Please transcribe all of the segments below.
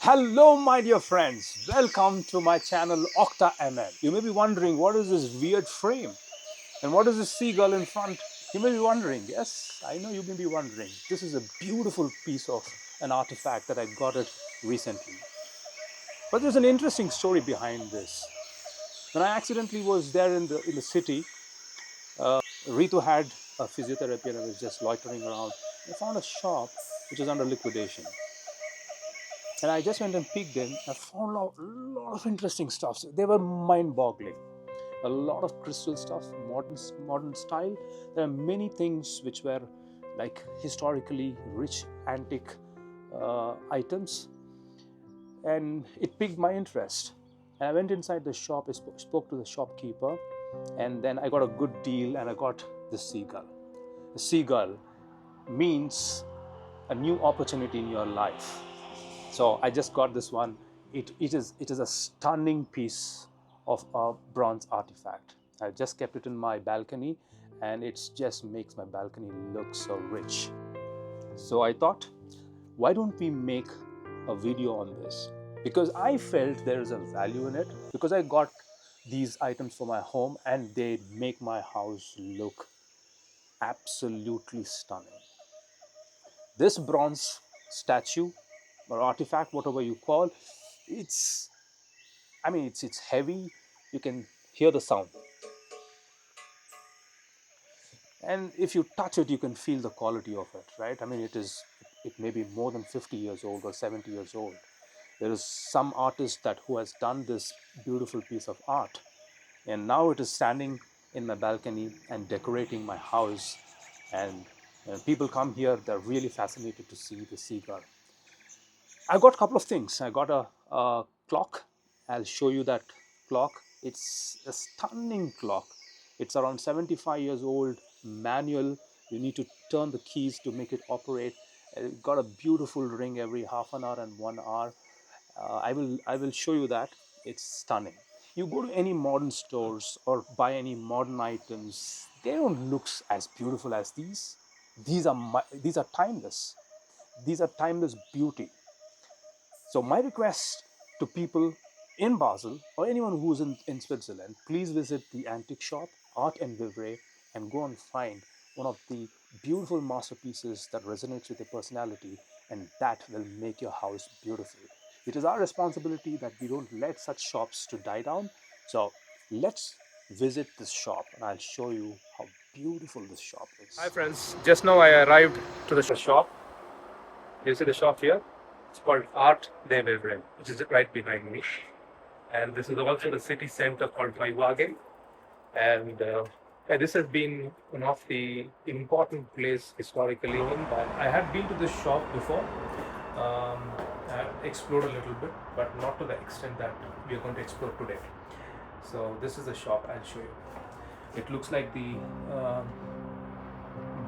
Hello, my dear friends. Welcome to my channel Octa ML. You may be wondering what is this weird frame and what is this seagull in front? You may be wondering. Yes, I know you may be wondering. This is a beautiful piece of an artifact that I got it recently. But there's an interesting story behind this. When I accidentally was there in the city, Ritu had a physiotherapy and I was just loitering around. I found a shop which was under liquidation. And I just went and peeked in. I found out a lot of interesting stuff. So they were mind-boggling. A lot of crystal stuff, modern style. There are many things which were like historically rich antique items, and it piqued my interest. And I went inside the shop. I spoke to the shopkeeper, and then I got a good deal, and I got the seagull. The seagull means a new opportunity in your life. So I just got this one. It is a stunning piece of a bronze artifact. I just kept it in my balcony, and it just makes my balcony look so rich. So I thought, why don't we make a video on this? Because I felt there is a value in it, because I got these items for my home and they make my house look absolutely stunning. This bronze statue or artifact, whatever you call, it's heavy. You can hear the sound, and if you touch it, you can feel the quality of it, right? It may be more than 50 years old or 70 years old. There is some artist who has done this beautiful piece of art, and now it is standing in my balcony and decorating my house. And when people come here, they're really fascinated to see the seagull. I got a couple of things. I got a clock. I'll show you that clock. It's a stunning clock. It's around 75 years old, manual. You need to turn the keys to make it operate. It got a beautiful ring every half an hour and 1 hour. I will show you that. It's stunning. You go to any modern stores or buy any modern items, they don't look as beautiful as these. These are timeless. These are timeless beauty. So my request to people in Basel or anyone who's in Switzerland, please visit the antique shop, Art Vivre, and go and find one of the beautiful masterpieces that resonates with your personality, and that will make your house beautiful. It is our responsibility that we don't let such shops to die down. So let's visit this shop and I'll show you how beautiful this shop is. Hi friends, just now I arrived to the shop. You see the shop here? It's called Art Vivre, which is right behind me. And this is also the city center called Wagen. And this has been one of the important places historically. I had been to this shop before. I had explored a little bit, but not to the extent that we are going to explore today. So this is the shop. I'll show you. It looks like the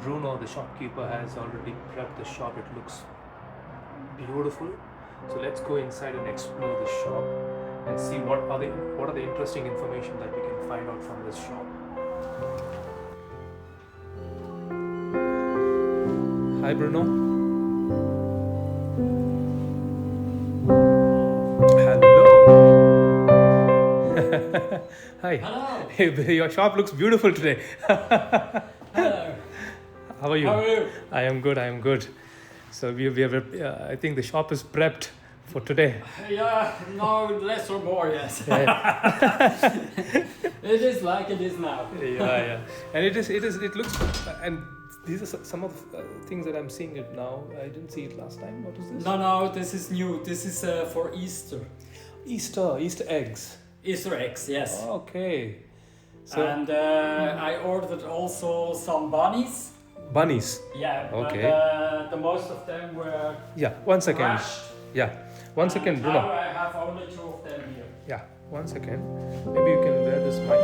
Bruno, the shopkeeper, has already prepped the shop. It looks beautiful. So let's go inside and explore the shop and see what are the interesting information that we can find out from this shop. Hi Bruno. Hello. Hi. Hello. Your shop looks beautiful today. Hello. How are you? How are you? I am good. So we have I think the shop is prepped for today. Yeah, no, less or more, yes. It is like it is now. Yeah. And it looks, and these are some of the things that I'm seeing it now. I didn't see it last time. What is this? No, this is new. This is for Easter. Easter eggs. Easter eggs, yes. Okay. So, And I ordered also some bunnies. Bunnies. Yeah, Okay. but the most of them were Yeah, 1 second. crushed. Yeah, 1 second, And Bruno. now I have only 2 of them here. Yeah, 1 second. Maybe you can wear this mic.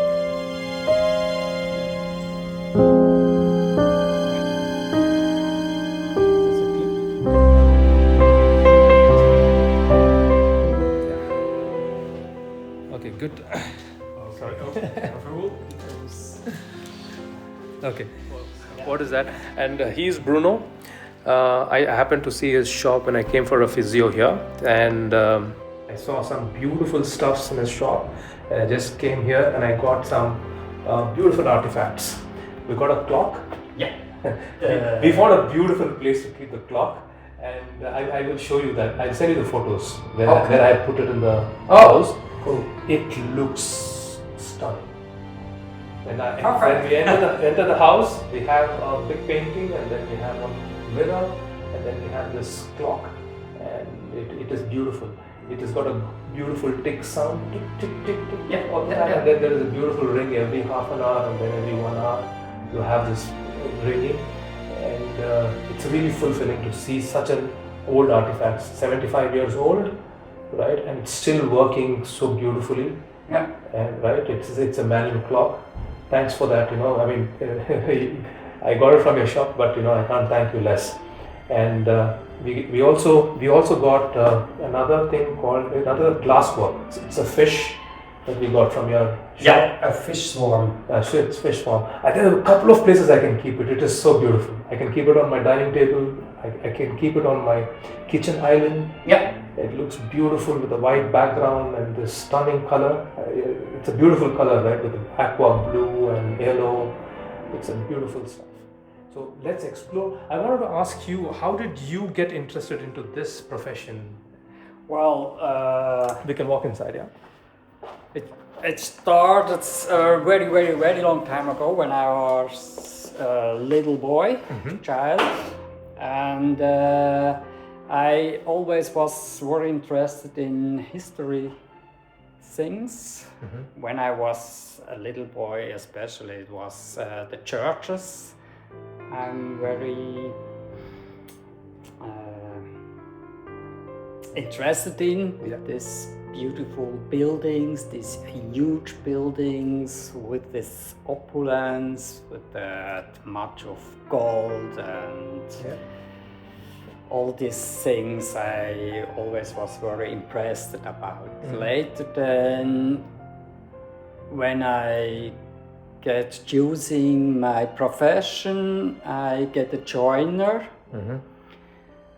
Okay, good. Sorry. Okay. What is that? And he's Bruno, I happened to see his shop when I came for a physio here, and I saw some beautiful stuffs in his shop. And I just came here and I got some beautiful artifacts. We got a clock. Yeah. We found a beautiful place to keep the clock, and I will show you that. I'll send you the photos where I put it in the house. Cool. It looks stunning. When Perfect. we enter the house, we have a big painting, and then we have a mirror, and then we have this clock, and it is beautiful. It has got a beautiful tick sound, tick, tick, tick, tick, Yeah, all the yeah, time. yeah. And then there is a beautiful ring every half an hour, and then every 1 hour you have this ringing, and it's really fulfilling to see such an old artifact, 75 years old, right, and it's still working so beautifully. Yeah. And right, it's a manual clock. Thanks for that. I mean, I got it from your shop, but I can't thank you less. And we also got another thing called another glasswork. It's a fish that we got from your shop. Yeah, a fish swarm. It's fish farm. I think there are a couple of places I can keep it. It is so beautiful. I can keep it on my dining table. I can keep it on my kitchen island. Yeah. It looks beautiful with a white background and this stunning color. It's a beautiful color, right? With aqua blue and yellow. It's a beautiful stuff. So let's explore. I wanted to ask you, how did you get interested into this profession? Well, We can walk inside, yeah? it started a very, very, very long time ago when I was a little boy, child, and I always was very interested in history things. When I was a little boy, especially, it was the churches. I'm very interested in these beautiful buildings, these huge buildings with this opulence, with that much of gold and all these things I always was very impressed about. Later then, when I get choosing my profession, I get a joiner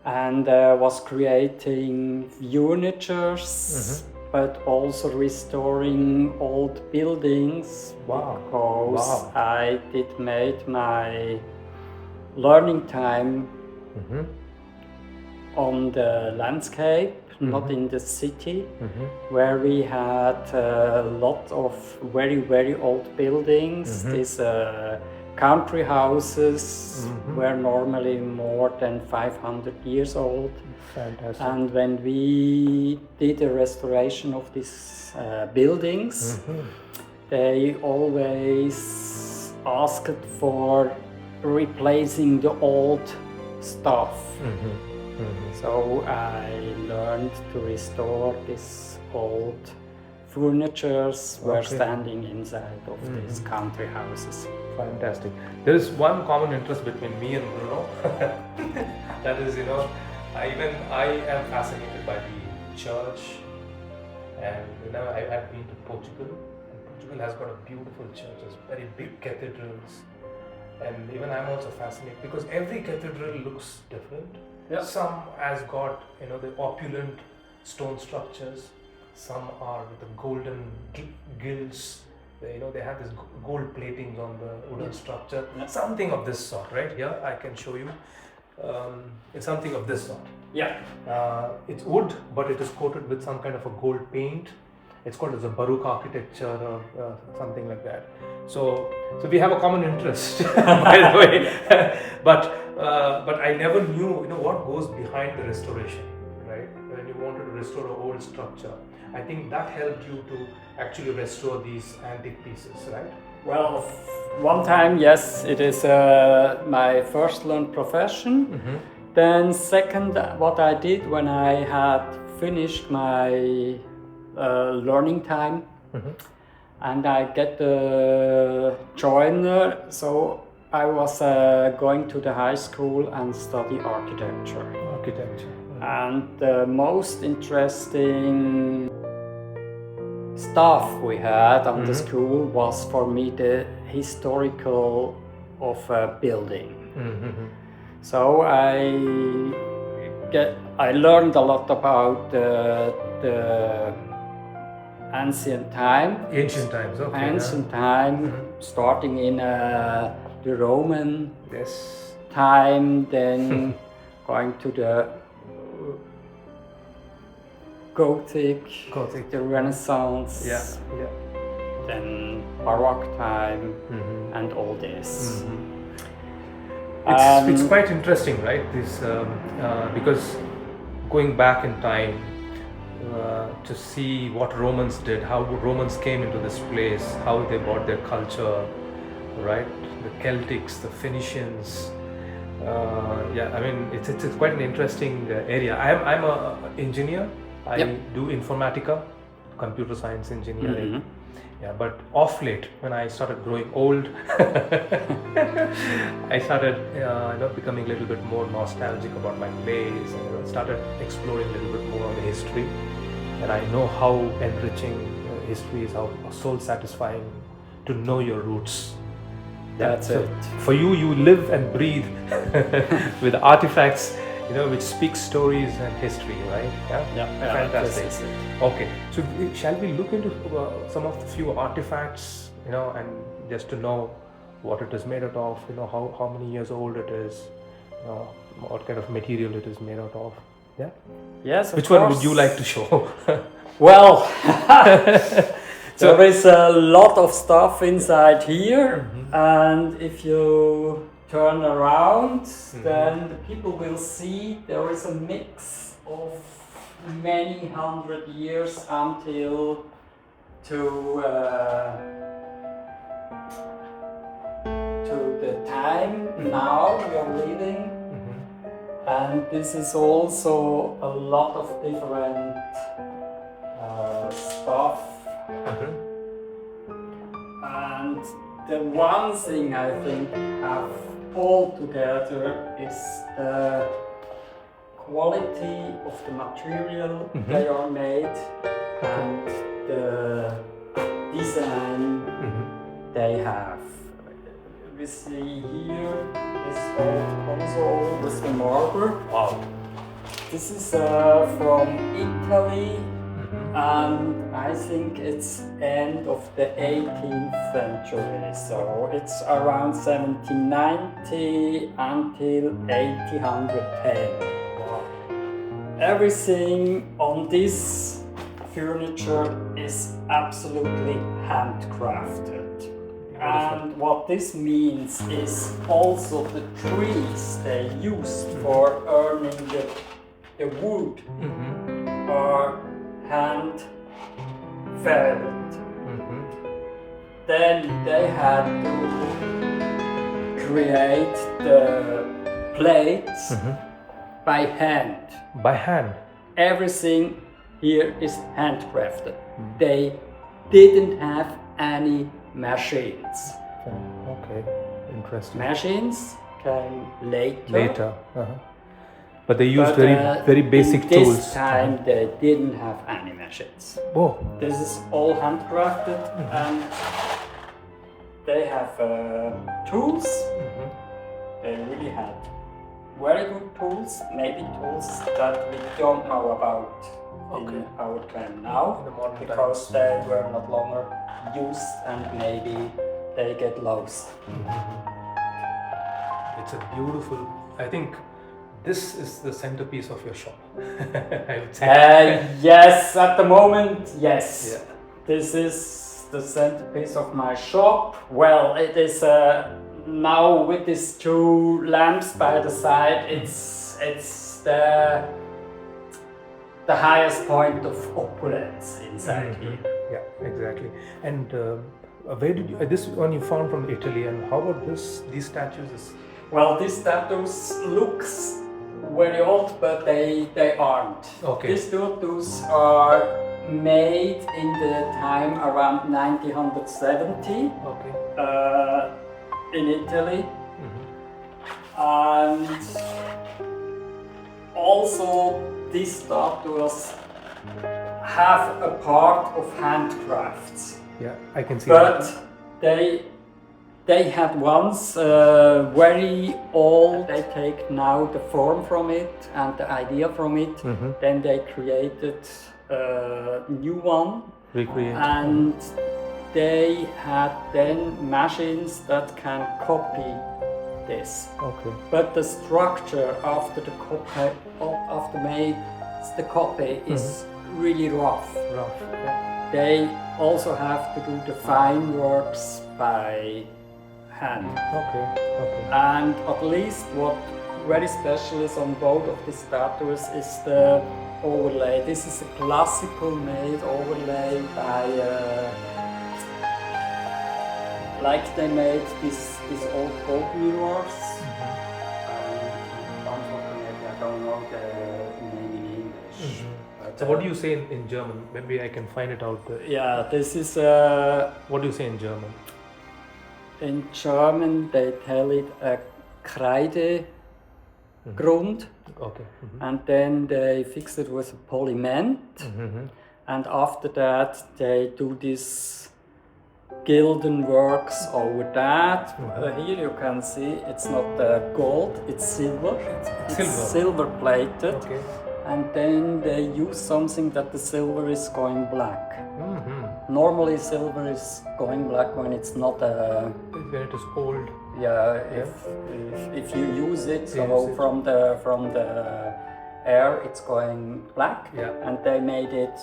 and was creating furnitures, but also restoring old buildings. Wow. Because I did make my learning time on the landscape, not in the city, where we had a lot of very, very old buildings. These country houses were normally more than 500 years old. Fantastic. And when we did a restoration of these buildings, they always asked for replacing the old stuff. So I learned to restore these old furnitures were standing inside of these country houses. Fantastic. There is one common interest between me and Bruno. That is, I am fascinated by the church, and I have been to Portugal, and Portugal has got a beautiful churches, very big cathedrals, and even I'm also fascinated because every cathedral looks different. Yeah. Some has got the opulent stone structures. Some are with the golden gills. They have this gold platings on the wooden structure. Something of this sort, right? Here I can show you. It's something of this sort. Yeah. It's wood, but it is coated with some kind of a gold paint. It's called as a Baroque architecture or something like that. So we have a common interest, by the way. But I never knew, what goes behind the restoration, right? When you wanted to restore an old structure, I think that helped you to actually restore these antique pieces, right? Well, one time, yes, it is my first learned profession. Then second, what I did when I had finished my learning time, and I get the joiner, so I was going to the high school and study architecture. And the most interesting stuff we had on the school was for me the historical of a building. So I learned a lot about the ancient time. Ancient times, okay. Ancient time, starting in the Roman Yes. time, then going to the Gothic, the Renaissance, then Baroque time, and all this. It's quite interesting, right? This because going back in time to see what Romans did, how Romans came into this place, how they brought their culture, right? The Celtics, the Phoenicians. I mean, it's quite an interesting area. I'm a engineer. I do informatica, computer science engineering. Yeah, but off late, when I started growing old, I started becoming a little bit more nostalgic about my place, and started exploring a little bit more on the history. And I know how enriching history is, how soul satisfying to know your roots. That's it. For you live and breathe with artifacts, which speak stories and history, right? Yeah. Fantastic. Okay, so shall we look into some of the few artifacts, and just to know what it is made out of, how many years old it is, what kind of material it is made out of? Yeah. Yes. Which one would you like to show? Well, there is a lot of stuff inside here, and if you turn around, then the people will see there is a mix of many hundred years until to the time now we are living, and this is also a lot of different stuff. And the one thing I think have all together is the quality of the material they are made and the design they have. We see here this old console with the marble. Wow. This is from Italy, and I think it's end of the 18th century, so it's around 1790 until 1810. Wow. Everything on this furniture is absolutely handcrafted. And what this means is also the trees they used for earning the wood are hand felled. Then they had to create the plates by hand. By hand? Everything here is handcrafted. They didn't have any machines. Okay, interesting. Machines came later. Later. But they used very basic in tools. This time they didn't have any machines. Oh. This is all handcrafted, and they have tools. They really had very good tools, maybe tools that we don't know about in our time now, because they were not longer used and maybe they get lost. It's a beautiful, I think this is the centerpiece of your shop. I would say. Yes, at the moment, yes. Yeah. This is the centerpiece of my shop. Well, it is now with these two lamps by the side, it's the highest point of opulence inside here. Yeah, exactly. And where did you, this one you found from Italy, and how about these statues? Well, these statues looks very old, but they aren't. Okay. These statues are made in the time around 1970. Okay. In Italy. And also these statues have a part of handcrafts. Yeah, I can see but that. they They had once very old, they take now the form from it and the idea from it, then they created a new one. Recreate. And they had then machines that can copy this. Okay. But the structure after the copy, the copy is really rough. Rough. Yeah. They also have to do the fine works by hand. Okay. Okay. And at least what very special is on both of these statues is the overlay. This is a classical made overlay by like they made these old gold mirrors. Unfortunately, I don't know the name in English. But, So what do you say in German? Maybe I can find it out. Yeah, this is What do you say in German? in German they tell it a Kreidegrund, Okay. and then they fix it with a polyment, and after that they do this gilden works over that. Here you can see it's not gold, it's silver. It's silver plated. Okay. And then they use something that the silver is going black. Normally silver is going black when it's not a... When it is old. Yeah, if you use it, so from the air it's going black. Yeah. And they made it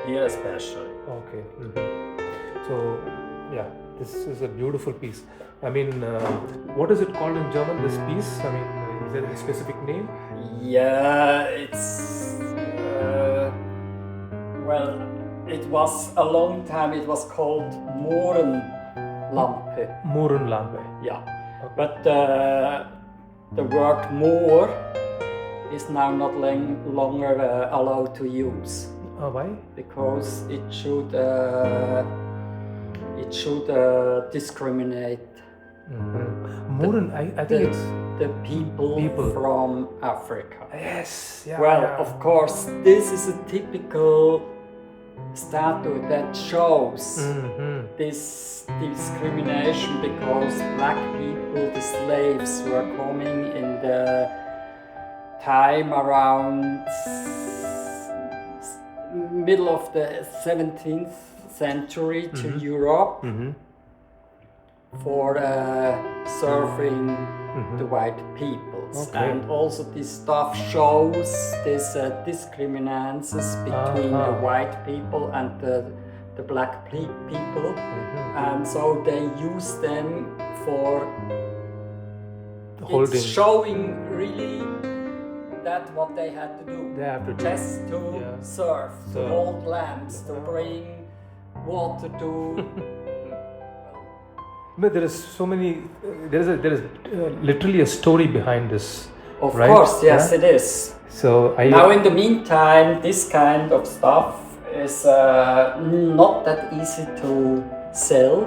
here especially. Okay. So, yeah, this is a beautiful piece. I mean, what is it called in German, this piece? I mean, is there a specific name? Yeah, it's... well, it was a long time, it was called Mohrenlampe. Mohrenlampe. Yeah, but the word more is now not longer allowed to use. Why? Because it should discriminate Mohren, I think it's... the people from Africa. Yes, yeah. Well, yeah. of course, this is a typical statue that shows this discrimination because black people, the slaves, were coming in the time around middle of the 17th century to Europe for serving the white peoples. Okay. And also this stuff shows this discriminances between the white people and the black people. And so they use them for Holding. It's showing really that what they had to do. They have to do. Just to serve, to hold lamps, to bring water to. But there is so many. There is literally a story behind this. Of right? course, yes, it is. So now, in the meantime, this kind of stuff is not that easy to sell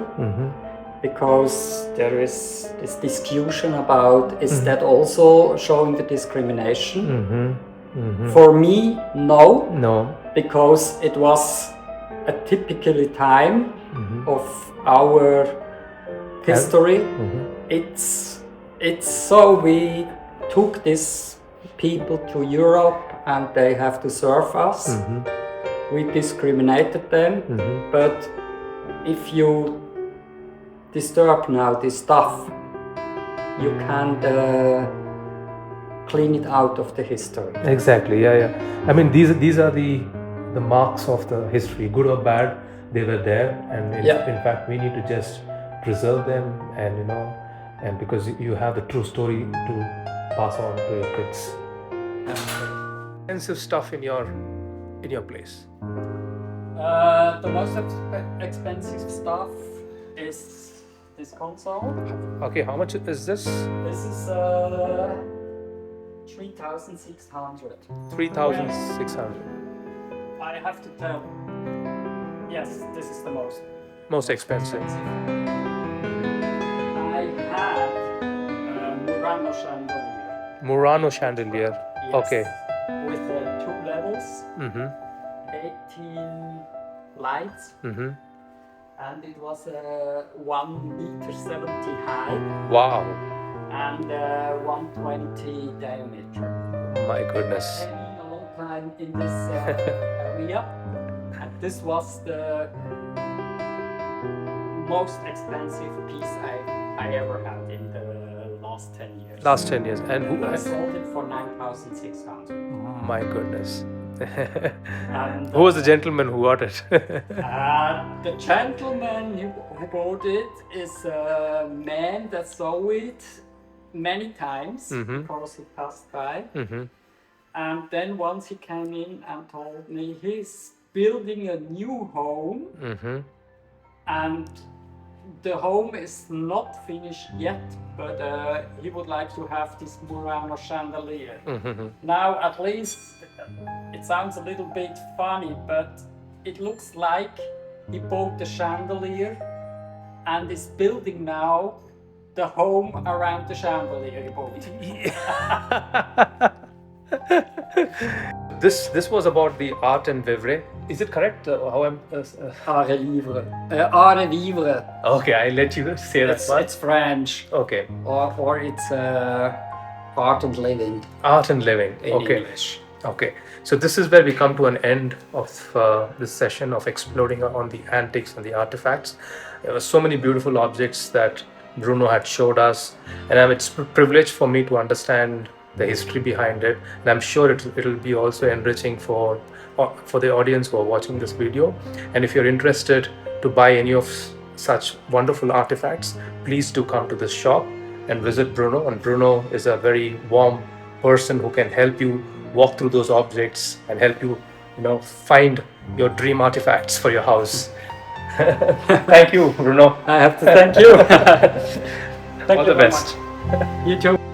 because there is this discussion about is that also showing the discrimination? For me, no, because it was a typical time of our history. It's so we took these people to Europe and they have to serve us. We discriminated them, but if you disturb now this stuff, you can't clean it out of the history. Exactly, yeah. I mean, these are the marks of the history, good or bad. They were there, and in fact, we need to just preserve them, and and because you have the true story to pass on to your kids. Expensive stuff in your place. The most expensive stuff is this console. Okay, how much is this? This is 3,600. 3,600. I have to tell. Yes, this is the Most expensive. I had Murano chandelier. Murano chandelier. Yes, Okay. with 2 levels, 18 lights, and it was 1 meter 70 high Wow. and 120 diameter. My goodness. Spending a long time in this area, and this was the most expensive piece I ever had in the last 10 years. Last 10 years. And who? I sold it for 9,600. My goodness. And, Who was the gentleman who got it? the gentleman who bought it is a man that saw it many times because he passed by. And then once he came in and told me he's building a new home, and the home is not finished yet, but he would like to have this Murano chandelier. Now, at least it sounds a little bit funny, but it looks like he bought the chandelier and is building now the home around the chandelier he bought. This was about the Art and Vivre. Is it correct? How I'm? Art Vivre. Art Vivre. Okay, I let you say that part. It's French. Okay. Or it's Art and Living. Art and Living. In Okay. English. Okay. So this is where we come to an end of this session of exploding on the antiques and the artifacts. There were so many beautiful objects that Bruno had showed us, and it's a privilege for me to understand the history behind it, and I'm sure it'll be also enriching for the audience who are watching this video. And if you're interested to buy any of such wonderful artifacts, please do come to this shop and visit Bruno. And Bruno is a very warm person who can help you walk through those objects and help you, find your dream artifacts for your house. Thank you, Bruno. I have to thank you. Thank All you the very best. much. You too.